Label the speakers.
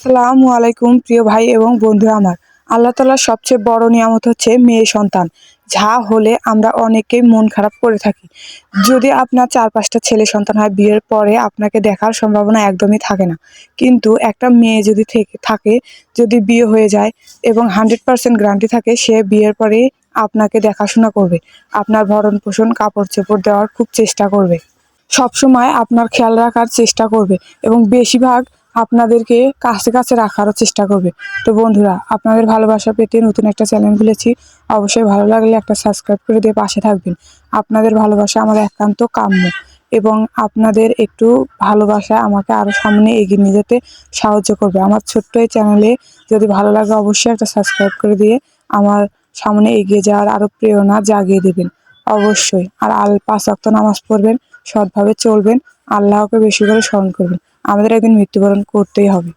Speaker 1: আসসালামু আলাইকুম প্রিয় ভাই এবং বন্ধুরা আমার। আল্লাহ তাআলার সবচেয়ে বড় নিয়ামত হচ্ছে মেয়ে সন্তান। যা হলে আমরা অনেকেই মন খারাপ করে থাকি। যদি আপনার ৪-৫টা ছেলে সন্তান হয়, বিয়ের পরে আপনাকে দেখার সম্ভাবনা একদমই থাকে না। কিন্তু একটা মেয়ে যদি থাকে, যদি বিয়ে হয়ে যায় এবং 100% গ্যারান্টি থাকে সে বিয়ের পরে আপনাকে দেখাশোনা করবে। আপনার ভরণ-পোষণ, কাপড়-চোপড় দেওয়ার খুব চেষ্টা করবে। সবসময় আপনার খেয়াল রাখার চেষ্টা করবে এবং বেশিরভাগ আপনাদেরকে কাছে রাখারও চেষ্টা করবে। তো বন্ধুরা, আপনাদের ভালোবাসা পেতে নতুন একটা চ্যানেল খুলেছি। অবশ্যই ভালো লাগলে একটা সাবস্ক্রাইব করে দিয়ে পাশে থাকবেন। আপনাদের ভালোবাসা আমার একান্ত কাম্য এবং আপনাদের একটু ভালোবাসা আমাকে আরও সামনে এগিয়ে নিয়ে যেতে সাহায্য করবে। আমার ছোট্ট এই চ্যানেলে যদি ভালো লাগে অবশ্যই একটা সাবস্ক্রাইব করে দিয়ে আমার সামনে এগিয়ে যাওয়ার আরও প্রেরণা জাগিয়ে দেবেন অবশ্যই। আর ৫ ওয়াক্ত নামাজ পড়বেন, সৎভাবে চলবেন, আল্লাহকে বেশি করে স্মরণ করবেন। আমাদের একদিন মৃত্যুবরণ করতেই হবে।